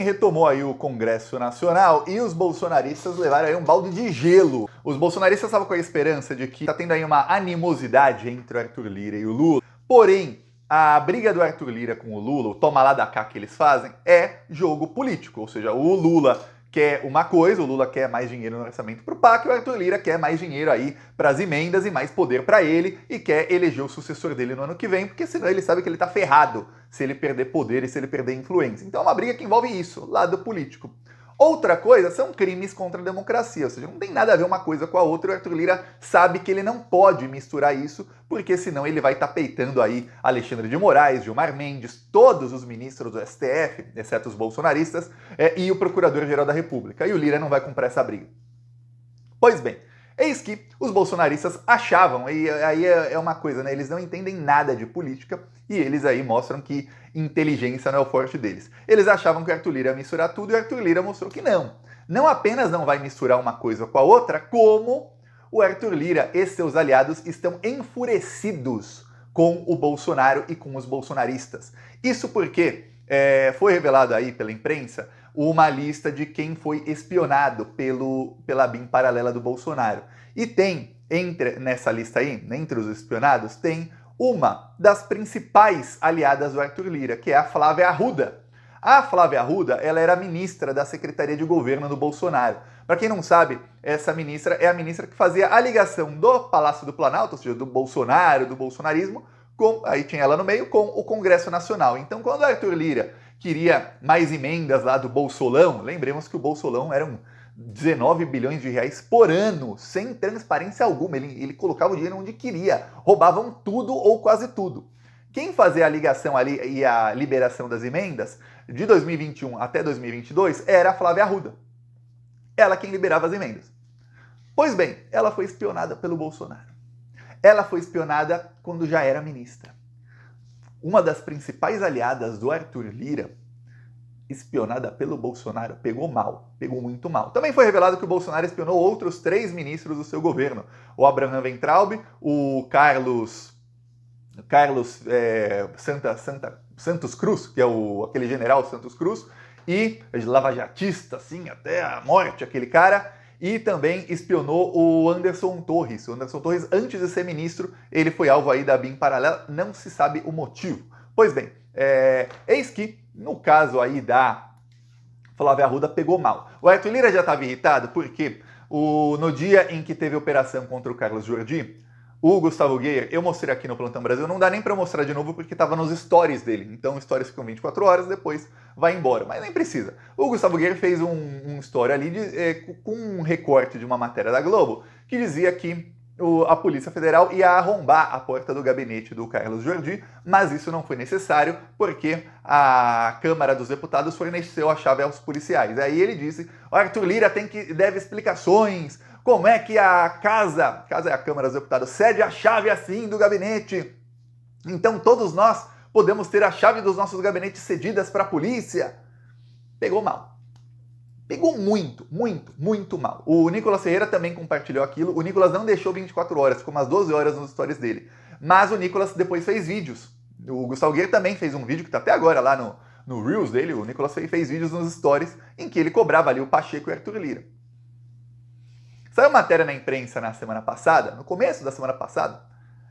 Retomou aí o Congresso Nacional e os bolsonaristas levaram aí um balde de gelo. Os bolsonaristas estavam com a esperança de que tá tendo aí uma animosidade entre o Arthur Lira e o Lula. Porém, a briga do Arthur Lira com o Lula, o toma lá da cá que eles fazem, é jogo político. Ou seja, o Lula quer uma coisa, o Lula quer mais dinheiro no orçamento pro PAC, e o Arthur Lira quer mais dinheiro aí para as emendas e mais poder para ele e quer eleger o sucessor dele no ano que vem, porque senão ele sabe que ele tá ferrado se ele perder poder e se ele perder influência. Então é uma briga que envolve isso, lado político. Outra coisa são crimes contra a democracia, ou seja, não tem nada a ver uma coisa com a outra, e o Arthur Lira sabe que ele não pode misturar isso, porque senão ele vai estar peitando aí Alexandre de Moraes, Gilmar Mendes, todos os ministros do STF, exceto os bolsonaristas, e o Procurador-Geral da República, e o Lira não vai comprar essa briga. Pois bem, eis que os bolsonaristas achavam, e aí é uma coisa, né? Eles não entendem nada de política e eles aí mostram que inteligência não é o forte deles. Eles achavam que o Arthur Lira ia misturar tudo e o Arthur Lira mostrou que não. Não apenas não vai misturar uma coisa com a outra, como o Arthur Lira e seus aliados estão enfurecidos com o Bolsonaro e com os bolsonaristas. Isso porque foi revelado aí pela imprensa uma lista de quem foi espionado pela BIM paralela do Bolsonaro. E tem, nessa lista aí, entre os espionados, tem uma das principais aliadas do Arthur Lira, que é a Flávia Arruda. A Flávia Arruda, ela era ministra da Secretaria de Governo do Bolsonaro. Para quem não sabe, essa ministra é a ministra que fazia a ligação do Palácio do Planalto, ou seja, do Bolsonaro, do bolsonarismo, aí tinha ela no meio, com o Congresso Nacional. Então, quando o Arthur Lira queria mais emendas lá do Bolsolão, lembremos que o Bolsolão eram 19 bilhões de reais por ano, sem transparência alguma, ele colocava o dinheiro onde queria, roubavam tudo ou quase tudo. Quem fazia a ligação ali e a liberação das emendas, de 2021 até 2022, era a Flávia Arruda. Ela quem liberava as emendas. Pois bem, ela foi espionada pelo Bolsonaro. Ela foi espionada quando já era ministra. Uma das principais aliadas do Arthur Lira, espionada pelo Bolsonaro, pegou mal, pegou muito mal. Também foi revelado que o Bolsonaro espionou outros 3 ministros do seu governo. O Abraham Weintraub, o Carlos Santos Cruz, que é aquele general Santos Cruz, e lavajatista, assim, até a morte, aquele cara, e também espionou o Anderson Torres. O Anderson Torres, antes de ser ministro, ele foi alvo aí da BIM paralela, não se sabe o motivo. Pois bem, eis que, no caso aí da Flávia Arruda, pegou mal. O Arthur Lira já estava irritado porque no dia em que teve operação contra o Carlos Jordi, o Gustavo Geyer, eu mostrei aqui no Plantão Brasil, não dá nem para mostrar de novo porque estava nos stories dele. Então, stories ficam 24 horas, depois vai embora. Mas nem precisa. O Gustavo Geyer fez um story ali com um recorte de uma matéria da Globo que dizia que a Polícia Federal ia arrombar a porta do gabinete do Carlos Jordi, mas isso não foi necessário porque a Câmara dos Deputados forneceu a chave aos policiais. Aí ele disse, o Arthur Lira deve explicações. Como é que a casa é a Câmara dos Deputados, cede a chave assim do gabinete? Então todos nós podemos ter a chave dos nossos gabinetes cedidas para a polícia? Pegou mal. Pegou muito, muito, muito mal. O Nicolas Ferreira também compartilhou aquilo. O Nicolas não deixou 24 horas, ficou umas 12 horas nos stories dele. Mas o Nicolas depois fez vídeos. O Gustavo Guerra também fez um vídeo que está até agora lá no Reels dele. O Nicolas fez vídeos nos stories em que ele cobrava ali o Pacheco e o Arthur Lira. Saiu matéria na imprensa na semana passada, no começo da semana passada,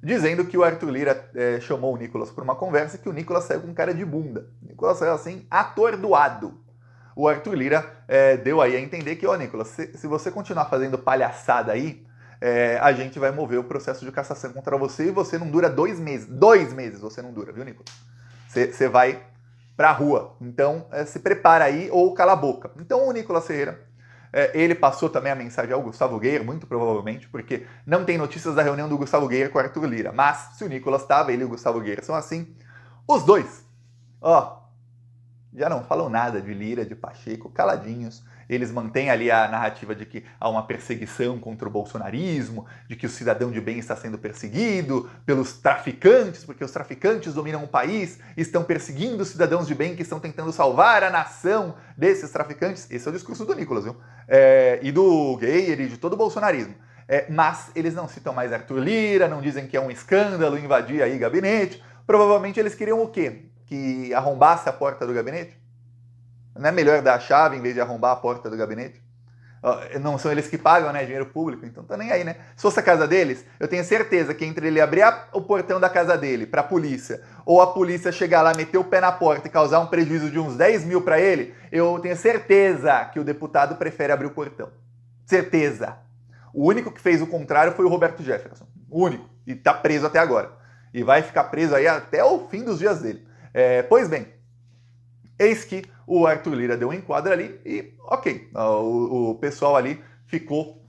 dizendo que o Arthur Lira chamou o Nicolas por uma conversa e que o Nicolas saiu com cara de bunda. O Nicolas saiu assim, atordoado. O Arthur Lira deu aí a entender que, Nicolas, se você continuar fazendo palhaçada aí, a gente vai mover o processo de cassação contra você e você não dura 2 meses. 2 meses você não dura, viu, Nicolas? Você vai pra rua. Então, se prepara aí ou cala a boca. Então, o Nicolas Ferreira, ele passou também a mensagem ao Gustavo Geyer, muito provavelmente, porque não tem notícias da reunião do Gustavo Geyer com o Arthur Lira. Mas, se o Nicolas estava, ele e o Gustavo Geyer são assim, os dois, já não falam nada de Lira, de Pacheco, caladinhos. Eles mantêm ali a narrativa de que há uma perseguição contra o bolsonarismo, de que o cidadão de bem está sendo perseguido pelos traficantes, porque os traficantes dominam o país, estão perseguindo os cidadãos de bem que estão tentando salvar a nação desses traficantes. Esse é o discurso do Nicolas, viu? E do Geyer e de todo o bolsonarismo. Mas eles não citam mais Arthur Lira, não dizem que é um escândalo invadir aí gabinete. Provavelmente eles queriam o quê? Que arrombasse a porta do gabinete? Não é melhor dar a chave em vez de arrombar a porta do gabinete? Não são eles que pagam, né? Dinheiro público, então tá nem aí, né? Se fosse a casa deles, eu tenho certeza que entre ele abrir o portão da casa dele pra polícia, ou a polícia chegar lá, meter o pé na porta e causar um prejuízo de uns 10 mil pra ele, eu tenho certeza que o deputado prefere abrir o portão. Certeza. O único que fez o contrário foi o Roberto Jefferson. O único. E tá preso até agora. E vai ficar preso aí até o fim dos dias dele. Pois bem, eis que o Arthur Lira deu um enquadro ali e, ok, o pessoal ali ficou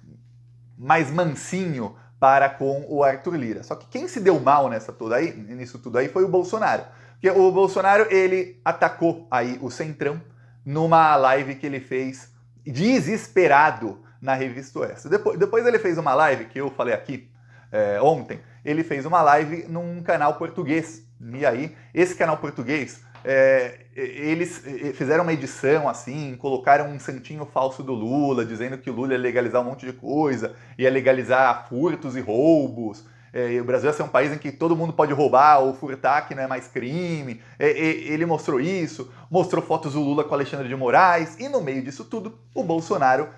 mais mansinho para com o Arthur Lira. Só que quem se deu mal nisso tudo aí foi o Bolsonaro. Porque o Bolsonaro, ele atacou aí o Centrão numa live que ele fez desesperado na Revista Oeste. Depois ele fez uma live que eu falei aqui ontem, ele fez uma live num canal português. E aí, esse canal português, eles fizeram uma edição assim, colocaram um santinho falso do Lula, dizendo que o Lula ia legalizar um monte de coisa, ia legalizar furtos e roubos. O Brasil ia ser um país em que todo mundo pode roubar ou furtar, que não é mais crime. Ele mostrou isso, mostrou fotos do Lula com Alexandre de Moraes, e no meio disso tudo, o Bolsonaro,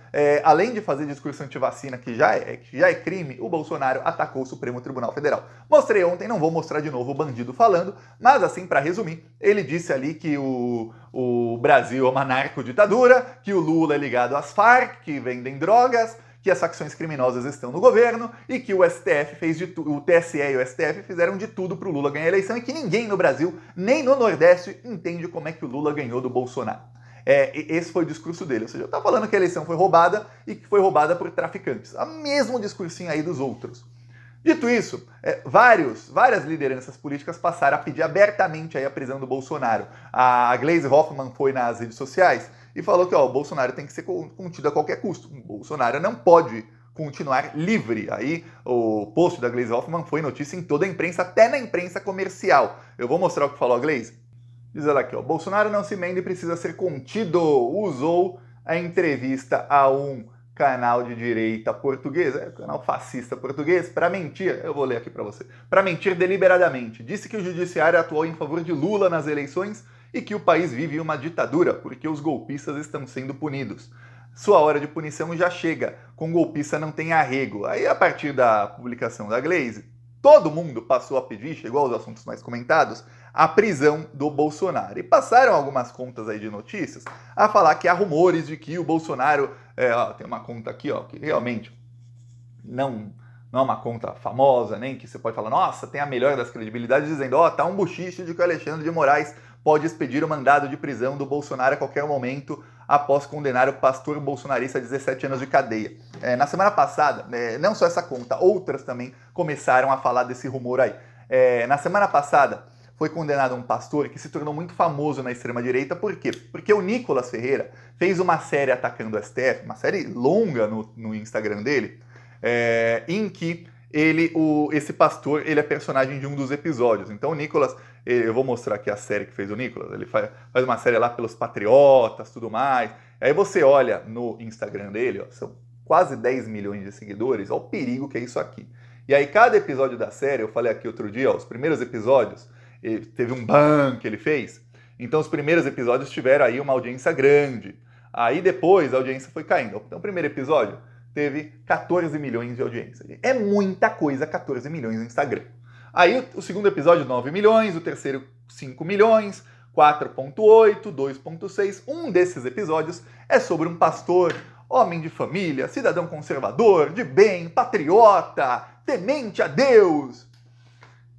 além de fazer discurso antivacina, que já é crime, o Bolsonaro atacou o Supremo Tribunal Federal. Mostrei ontem, não vou mostrar de novo o bandido falando, mas assim, para resumir, ele disse ali que o Brasil é uma narcoditadura, que o Lula é ligado às Farc, que vendem drogas, que as facções criminosas estão no governo e que o STF fez de tudo, o TSE e o STF fizeram de tudo para o Lula ganhar a eleição e que ninguém no Brasil, nem no Nordeste, entende como é que o Lula ganhou do Bolsonaro. Esse foi o discurso dele, ou seja, eu estava falando que a eleição foi roubada e que foi roubada por traficantes. O mesmo discursinho aí dos outros. Dito isso, várias lideranças políticas passaram a pedir abertamente aí a prisão do Bolsonaro. A Gleisi Hoffmann foi nas redes sociais e falou que o Bolsonaro tem que ser contido a qualquer custo. O Bolsonaro não pode continuar livre. Aí o post da Gleisi Hoffmann foi notícia em toda a imprensa, até na imprensa comercial. Eu vou mostrar o que falou a Gleisi. Diz ela aqui, Bolsonaro não se mende e precisa ser contido. Usou a entrevista a um canal de direita português, canal fascista português, para mentir, eu vou ler aqui para você, para mentir deliberadamente. Disse que o judiciário atuou em favor de Lula nas eleições e que o país vive uma ditadura, porque os golpistas estão sendo punidos. Sua hora de punição já chega, com golpista não tem arrego. Aí, a partir da publicação da Gleisi, todo mundo passou a pedir, chegou aos assuntos mais comentados, a prisão do Bolsonaro. E passaram algumas contas aí de notícias a falar que há rumores de que o Bolsonaro... tem uma conta aqui, que realmente não é uma conta famosa, nem que você pode falar, nossa, tem a melhor das credibilidades, dizendo, tá um buchiche de que o Alexandre de Moraes pode expedir o mandado de prisão do Bolsonaro a qualquer momento após condenar o pastor bolsonarista a 17 anos de cadeia. Na semana passada, não só essa conta, outras também começaram a falar desse rumor aí. Na semana passada, foi condenado um pastor que se tornou muito famoso na extrema-direita. Por quê? Porque o Nicolas Ferreira fez uma série atacando o STF, uma série longa no Instagram dele, em que esse pastor, ele é personagem de um dos episódios. Então o Nicolas, eu vou mostrar aqui a série que fez o Nicolas, ele faz uma série lá pelos patriotas, tudo mais. Aí você olha no Instagram dele, são quase 10 milhões de seguidores, olha o perigo que é isso aqui. E aí cada episódio da série, eu falei aqui outro dia, os primeiros episódios, teve um ban que ele fez, então os primeiros episódios tiveram aí uma audiência grande. Aí depois a audiência foi caindo. Então o primeiro episódio teve 14 milhões de audiência. É muita coisa, 14 milhões no Instagram. Aí o segundo episódio, 9 milhões, o terceiro, 5 milhões, 4.8, 2.6. Um desses episódios é sobre um pastor, homem de família, cidadão conservador, de bem, patriota, temente a Deus,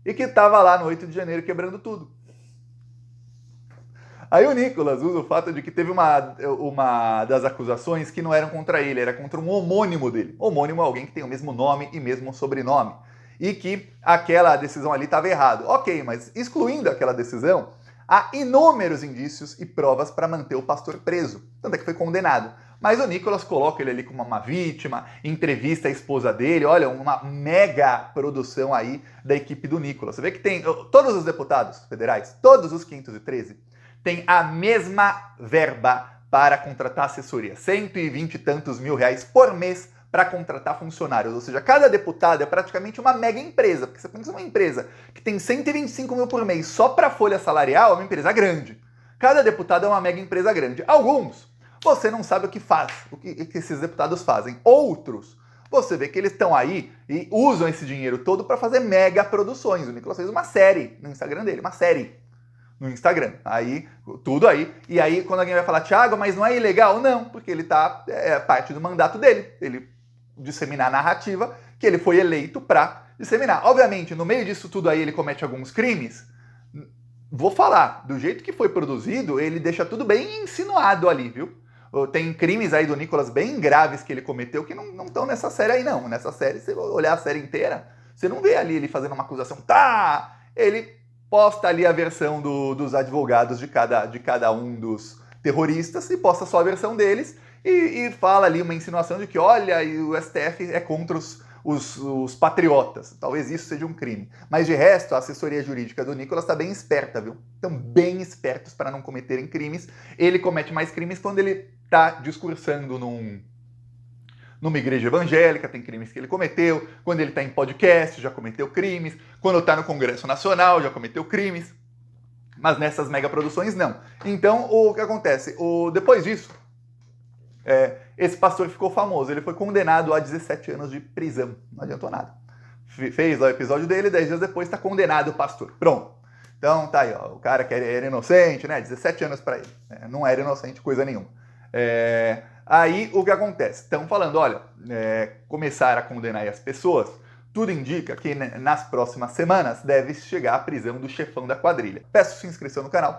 e que estava lá no 8 de janeiro quebrando tudo. Aí o Nicolas usa o fato de que teve uma das acusações que não eram contra ele, era contra um homônimo dele. Homônimo é alguém que tem o mesmo nome e mesmo sobrenome. E que aquela decisão ali estava errada. Ok, mas excluindo aquela decisão, há inúmeros indícios e provas para manter o pastor preso. Tanto é que foi condenado. Mas o Nicolas coloca ele ali como uma vítima, entrevista a esposa dele, olha, uma mega produção aí da equipe do Nicolas. Você vê que tem todos os deputados federais, todos os 513, têm a mesma verba para contratar assessoria, 120 e tantos mil reais por mês para contratar funcionários. Ou seja, cada deputado é praticamente uma mega empresa, porque você pensa uma empresa que tem 125 mil por mês só para folha salarial, é uma empresa grande. Cada deputado é uma mega empresa grande. Alguns, você não sabe o que faz, o que esses deputados fazem. Outros, você vê que eles estão aí e usam esse dinheiro todo para fazer mega produções. O Nicolas fez uma série no Instagram dele, uma série no Instagram. Aí, tudo aí. E aí, quando alguém vai falar, Thiago, mas não é ilegal? Não, porque ele tá, parte do mandato dele. Ele disseminar a narrativa que ele foi eleito para disseminar. Obviamente, no meio disso tudo aí, ele comete alguns crimes. Vou falar, do jeito que foi produzido, ele deixa tudo bem insinuado ali, viu? Tem crimes aí do Nicolas bem graves que ele cometeu que não estão nessa série aí, não. Nessa série, se você olhar a série inteira, você não vê ali ele fazendo uma acusação. Tá! Ele posta ali a versão dos advogados de cada um dos terroristas e posta só a versão deles e fala ali uma insinuação de que, olha, o STF é contra os patriotas. Talvez isso seja um crime. Mas de resto, a assessoria jurídica do Nicolas está bem esperta, viu? Estão bem espertos para não cometerem crimes. Ele comete mais crimes quando ele está discursando numa igreja evangélica, tem crimes que ele cometeu. Quando ele está em podcast, já cometeu crimes. Quando está no Congresso Nacional, já cometeu crimes. Mas nessas megaproduções, não. Então, o que acontece? Depois disso, esse pastor ficou famoso. Ele foi condenado a 17 anos de prisão. Não adiantou nada. Fez lá o episódio dele, 10 dias depois está condenado o pastor. Pronto. Então tá aí, ó, o cara que era inocente, né? 17 anos para ele. Não era inocente coisa nenhuma. Aí o que acontece? Estão falando, olha, começaram a condenar as pessoas. Tudo indica que nas próximas semanas deve chegar a prisão do chefão da quadrilha. Peço sua inscrição no canal.